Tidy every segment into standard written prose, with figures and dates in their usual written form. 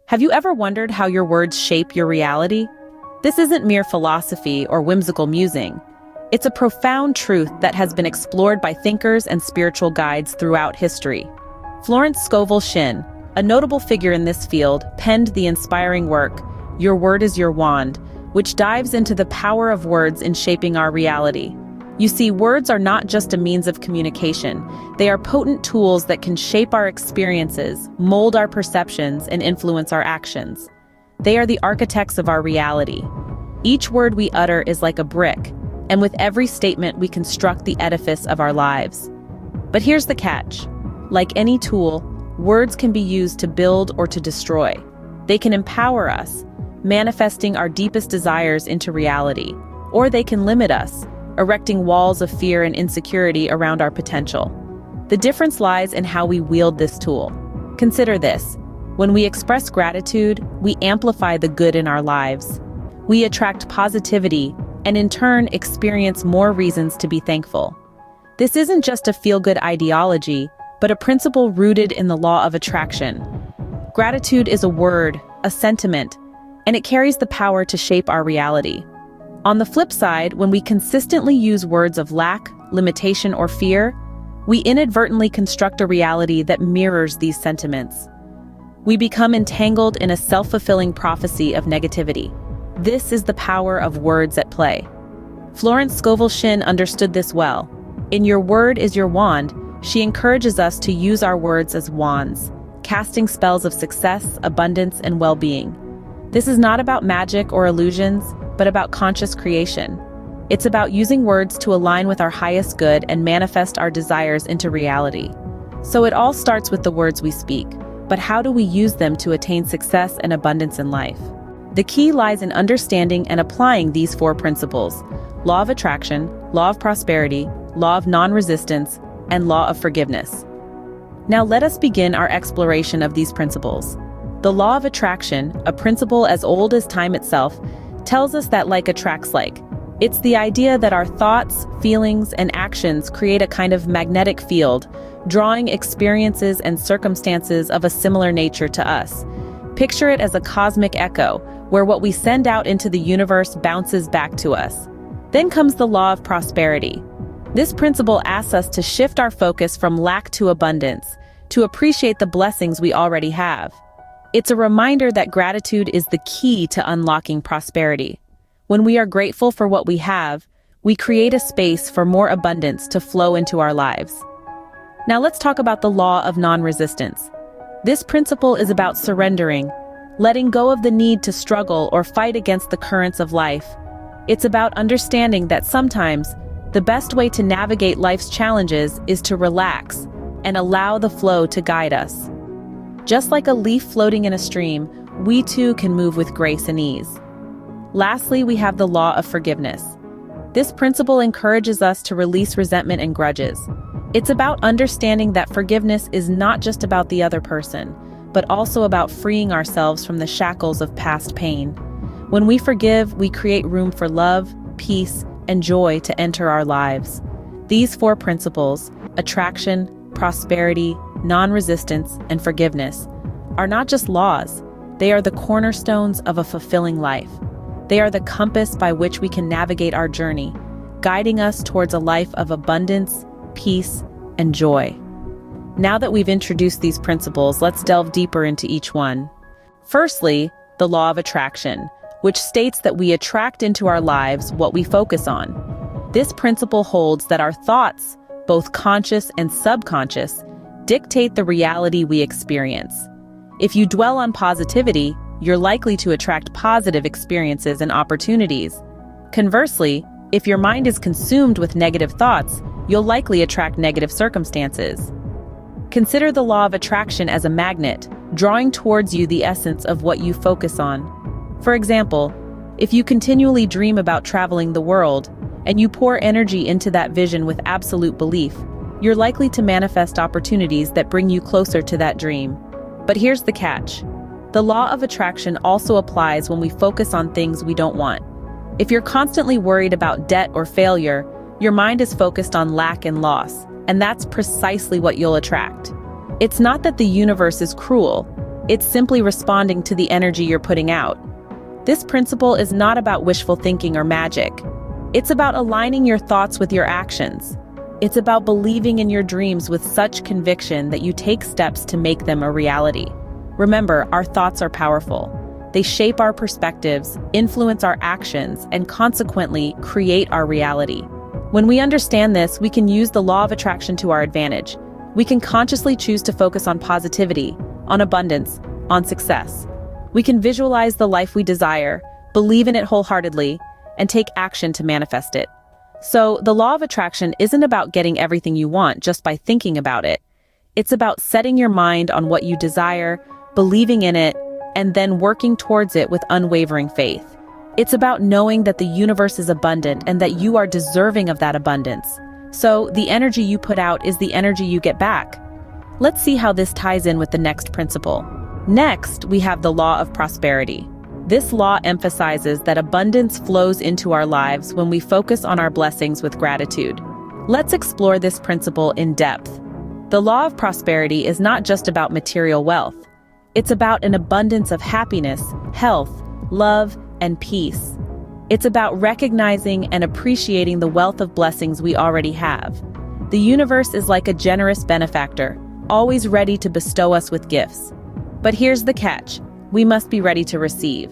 Have you ever wondered how your words shape your reality? This isn't mere philosophy or whimsical musing. It's a profound truth that has been explored by thinkers and spiritual guides throughout history. Florence Scovel Shinn, a notable figure in this field, penned the inspiring work, Your Word is Your Wand, which dives into the power of words in shaping our reality. You see, words are not just a means of communication. They are potent tools that can shape our experiences, mold our perceptions, and influence our actions. They are the architects of our reality. Each word we utter is like a brick, and with every statement we construct the edifice of our lives. But here's the catch. Like any tool, words can be used to build or to destroy. They can empower us, manifesting our deepest desires into reality, or they can limit us, erecting walls of fear and insecurity around our potential. The difference lies in how we wield this tool. Consider this. When we express gratitude, we amplify the good in our lives. We attract positivity and in turn experience more reasons to be thankful. This isn't just a feel-good ideology, but a principle rooted in the law of attraction. Gratitude is a word, a sentiment, and it carries the power to shape our reality. On the flip side, when we consistently use words of lack, limitation, or fear, we inadvertently construct a reality that mirrors these sentiments. We become entangled in a self-fulfilling prophecy of negativity. This is the power of words at play. Florence Scovel Shinn understood this well. In Your Word is Your Wand, she encourages us to use our words as wands, casting spells of success, abundance, and well-being. This is not about magic or illusions, but about conscious creation. It's about using words to align with our highest good and manifest our desires into reality. So it all starts with the words we speak, but how do we use them to attain success and abundance in life? The key lies in understanding and applying these four principles: law of attraction, law of prosperity, law of non-resistance, and law of forgiveness. Now let us begin our exploration of these principles. The law of attraction, a principle as old as time itself, tells us that like attracts like. It's the idea that our thoughts, feelings, and actions create a kind of magnetic field, drawing experiences and circumstances of a similar nature to us. Picture it as a cosmic echo, where what we send out into the universe bounces back to us. Then comes the law of prosperity. This principle asks us to shift our focus from lack to abundance, to appreciate the blessings we already have. It's a reminder that gratitude is the key to unlocking prosperity. When we are grateful for what we have, we create a space for more abundance to flow into our lives. Now let's talk about the law of non-resistance. This principle is about surrendering, letting go of the need to struggle or fight against the currents of life. It's about understanding that sometimes the best way to navigate life's challenges is to relax and allow the flow to guide us. Just like a leaf floating in a stream, we too can move with grace and ease. Lastly, we have the law of forgiveness. This principle encourages us to release resentment and grudges. It's about understanding that forgiveness is not just about the other person, but also about freeing ourselves from the shackles of past pain. When we forgive, we create room for love, peace, and joy to enter our lives. These four principles, attraction, prosperity, non-resistance, and forgiveness, are not just laws. They are the cornerstones of a fulfilling life. They are the compass by which we can navigate our journey, guiding us towards a life of abundance, peace, and joy. Now that we've introduced these principles, let's delve deeper into each one. Firstly, the law of attraction, which states that we attract into our lives what we focus on. This principle holds that our thoughts, both conscious and subconscious, dictate the reality we experience. If you dwell on positivity, you're likely to attract positive experiences and opportunities. Conversely, if your mind is consumed with negative thoughts, you'll likely attract negative circumstances. Consider the law of attraction as a magnet, drawing towards you the essence of what you focus on. For example, if you continually dream about traveling the world, and you pour energy into that vision with absolute belief, you're likely to manifest opportunities that bring you closer to that dream. But here's the catch. The law of attraction also applies when we focus on things we don't want. If you're constantly worried about debt or failure, your mind is focused on lack and loss, and that's precisely what you'll attract. It's not that the universe is cruel, It's simply responding to the energy you're putting out. This principle is not about wishful thinking or magic. It's about aligning your thoughts with your actions. It's about believing in your dreams with such conviction that you take steps to make them a reality. Remember, our thoughts are powerful. They shape our perspectives, influence our actions, and consequently create our reality. When we understand this, we can use the law of attraction to our advantage. We can consciously choose to focus on positivity, on abundance, on success. We can visualize the life we desire, believe in it wholeheartedly, and take action to manifest it. So, the law of attraction isn't about getting everything you want just by thinking about it. It's about setting your mind on what you desire, believing in it, and then working towards it with unwavering faith. It's about knowing that the universe is abundant and that you are deserving of that abundance. So, the energy you put out is the energy you get back. Let's see how this ties in with the next principle. Next, we have the law of prosperity. This law emphasizes that abundance flows into our lives when we focus on our blessings with gratitude. Let's explore this principle in depth. The law of prosperity is not just about material wealth. It's about an abundance of happiness, health, love, and peace. It's about recognizing and appreciating the wealth of blessings we already have. The universe is like a generous benefactor, always ready to bestow us with gifts. But here's the catch: we must be ready to receive.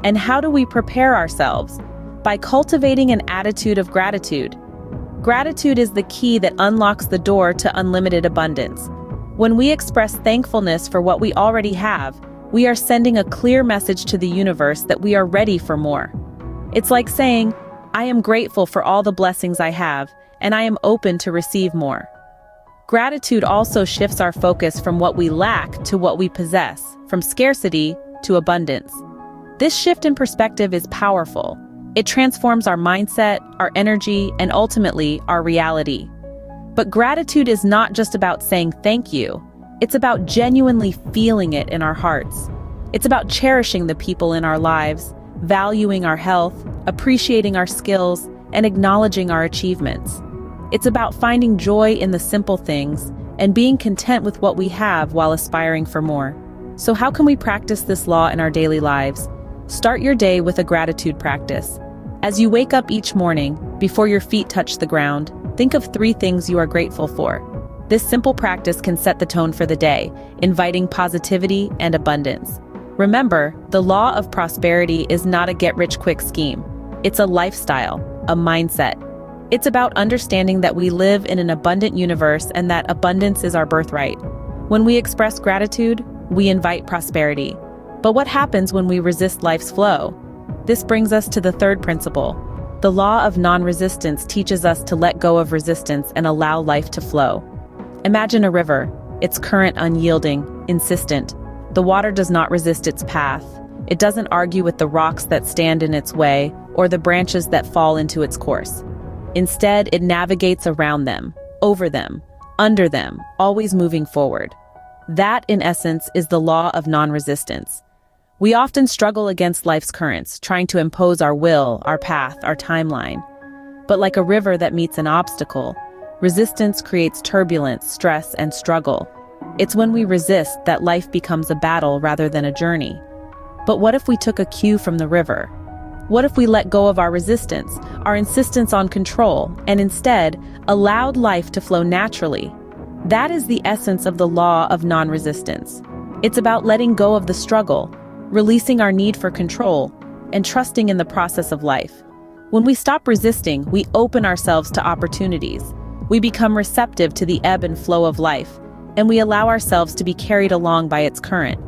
And how do we prepare ourselves? By cultivating an attitude of gratitude. Gratitude is the key that unlocks the door to unlimited abundance. When we express thankfulness for what we already have, we are sending a clear message to the universe that we are ready for more. It's like saying, I am grateful for all the blessings I have, and I am open to receive more. Gratitude also shifts our focus from what we lack to what we possess, from scarcity to abundance. This shift in perspective is powerful. It transforms our mindset, our energy, and ultimately, our reality. But gratitude is not just about saying thank you. It's about genuinely feeling it in our hearts. It's about cherishing the people in our lives, valuing our health, appreciating our skills, and acknowledging our achievements. It's about finding joy in the simple things and being content with what we have while aspiring for more. So how can we practice this law in our daily lives? Start your day with a gratitude practice. As you wake up each morning, before your feet touch the ground, think of 3 things you are grateful for. This simple practice can set the tone for the day, inviting positivity and abundance. Remember, the law of prosperity is not a get-rich-quick scheme. It's a lifestyle, a mindset. It's about understanding that we live in an abundant universe and that abundance is our birthright. When we express gratitude, we invite prosperity. But what happens when we resist life's flow? This brings us to the third principle. The law of non-resistance teaches us to let go of resistance and allow life to flow. Imagine a river, its current unyielding, insistent. The water does not resist its path. It doesn't argue with the rocks that stand in its way or the branches that fall into its course. Instead, it navigates around them, over them, under them, always moving forward. That, in essence, is the law of non-resistance. We often struggle against life's currents, trying to impose our will, our path, our timeline. But like a river that meets an obstacle, resistance creates turbulence, stress, and struggle. It's when we resist that life becomes a battle rather than a journey. But what if we took a cue from the river? What if we let go of our resistance, our insistence on control, and instead allowed life to flow naturally? That is the essence of the law of non-resistance. It's about letting go of the struggle, releasing our need for control, and trusting in the process of life. When we stop resisting, we open ourselves to opportunities. We become receptive to the ebb and flow of life, and we allow ourselves to be carried along by its current.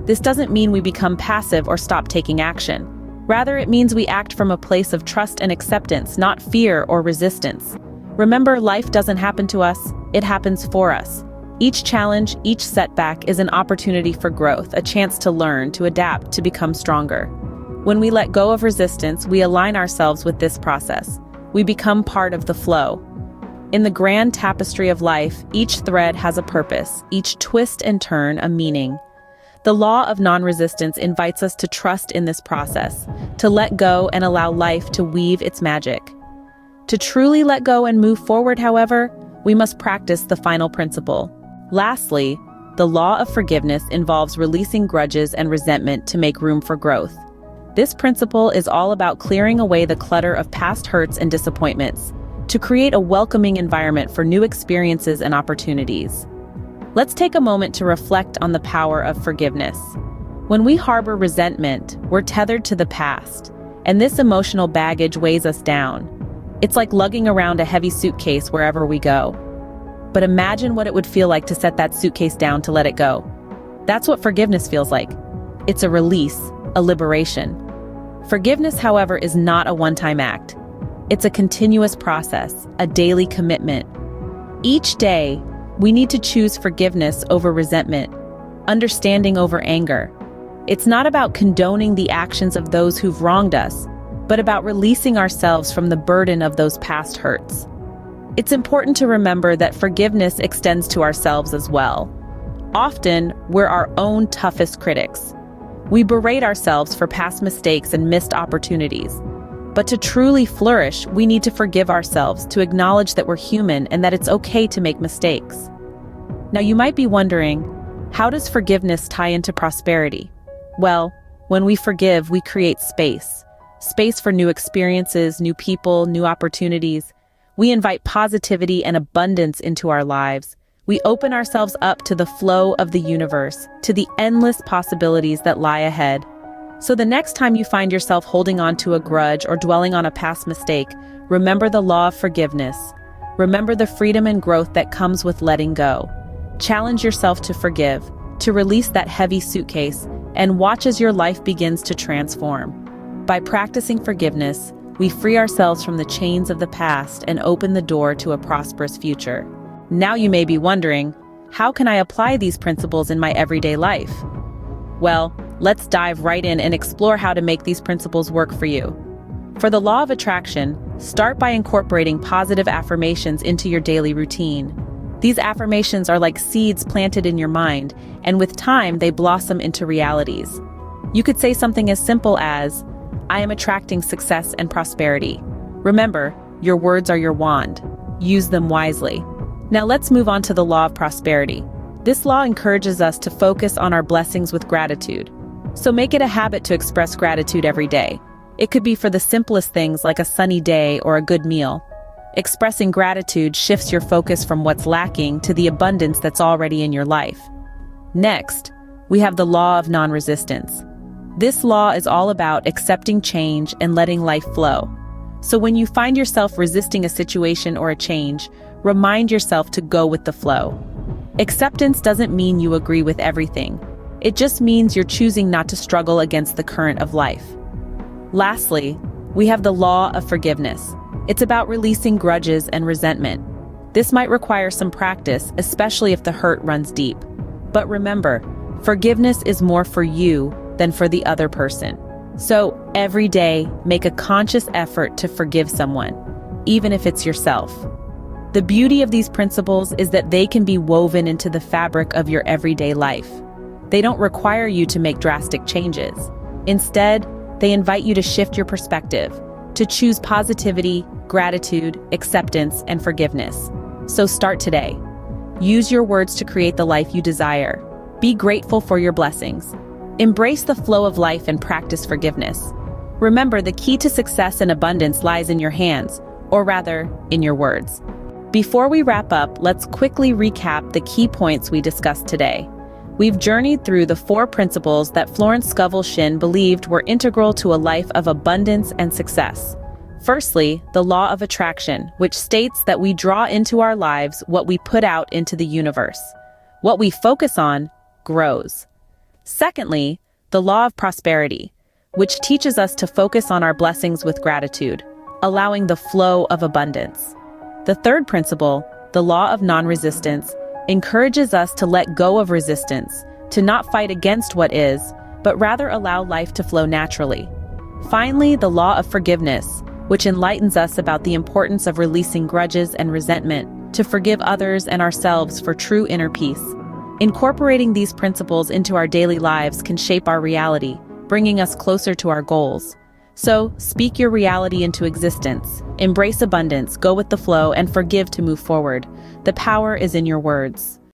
This doesn't mean we become passive or stop taking action. Rather, it means we act from a place of trust and acceptance, not fear or resistance. Remember, life doesn't happen to us, it happens for us. Each challenge, each setback is an opportunity for growth, a chance to learn, to adapt, to become stronger. When we let go of resistance, we align ourselves with this process. We become part of the flow. In the grand tapestry of life, each thread has a purpose, each twist and turn a meaning. The law of non-resistance invites us to trust in this process, to let go and allow life to weave its magic. To truly let go and move forward, however, we must practice the final principle. Lastly, the law of forgiveness involves releasing grudges and resentment to make room for growth. This principle is all about clearing away the clutter of past hurts and disappointments to create a welcoming environment for new experiences and opportunities. Let's take a moment to reflect on the power of forgiveness. When we harbor resentment, we're tethered to the past, and this emotional baggage weighs us down. It's like lugging around a heavy suitcase wherever we go. But imagine what it would feel like to set that suitcase down to let it go. That's what forgiveness feels like. It's a release, a liberation. Forgiveness, however, is not a one-time act. It's a continuous process, a daily commitment. Each day, we need to choose forgiveness over resentment, understanding over anger. It's not about condoning the actions of those who've wronged us, but about releasing ourselves from the burden of those past hurts. It's important to remember that forgiveness extends to ourselves as well. Often, we're our own toughest critics. We berate ourselves for past mistakes and missed opportunities. But to truly flourish, we need to forgive ourselves, to acknowledge that we're human and that it's okay to make mistakes. Now, you might be wondering, how does forgiveness tie into prosperity? Well, when we forgive, we create space. Space for new experiences, new people, new opportunities. We invite positivity and abundance into our lives. We open ourselves up to the flow of the universe, to the endless possibilities that lie ahead. So the next time you find yourself holding on to a grudge or dwelling on a past mistake, remember the law of forgiveness. Remember the freedom and growth that comes with letting go. Challenge yourself to forgive, to release that heavy suitcase, and watch as your life begins to transform. By practicing forgiveness, we free ourselves from the chains of the past and open the door to a prosperous future. Now you may be wondering, how can I apply these principles in my everyday life? Well, let's dive right in and explore how to make these principles work for you. For the law of attraction, start by incorporating positive affirmations into your daily routine. These affirmations are like seeds planted in your mind, and with time, they blossom into realities. You could say something as simple as, I am attracting success and prosperity. Remember, your words are your wand. Use them wisely. Now let's move on to the law of prosperity. This law encourages us to focus on our blessings with gratitude. So make it a habit to express gratitude every day. It could be for the simplest things like a sunny day or a good meal. Expressing gratitude shifts your focus from what's lacking to the abundance that's already in your life. Next, we have the law of non-resistance. This law is all about accepting change and letting life flow. So when you find yourself resisting a situation or a change, remind yourself to go with the flow. Acceptance doesn't mean you agree with everything. It just means you're choosing not to struggle against the current of life. Lastly, we have the law of forgiveness. It's about releasing grudges and resentment. This might require some practice, especially if the hurt runs deep. But remember, forgiveness is more for you than for the other person. So every day, make a conscious effort to forgive someone, even if it's yourself. The beauty of these principles is that they can be woven into the fabric of your everyday life. They don't require you to make drastic changes. Instead, they invite you to shift your perspective, to choose positivity, gratitude, acceptance, and forgiveness. So start today. Use your words to create the life you desire. Be grateful for your blessings. Embrace the flow of life and practice forgiveness. Remember, the key to success and abundance lies in your hands, or rather, in your words. Before we wrap up, let's quickly recap the key points we discussed today. We've journeyed through the 4 principles that Florence Scovel Shinn believed were integral to a life of abundance and success. Firstly, the law of attraction, which states that we draw into our lives what we put out into the universe. What we focus on grows. Secondly, the law of prosperity, which teaches us to focus on our blessings with gratitude, allowing the flow of abundance. The third principle, the law of non-resistance, encourages us to let go of resistance, to not fight against what is, but rather allow life to flow naturally. Finally, the law of forgiveness, which enlightens us about the importance of releasing grudges and resentment, to forgive others and ourselves for true inner peace. Incorporating these principles into our daily lives can shape our reality, bringing us closer to our goals. So, speak your reality into existence. Embrace abundance, go with the flow, and forgive to move forward. The power is in your words.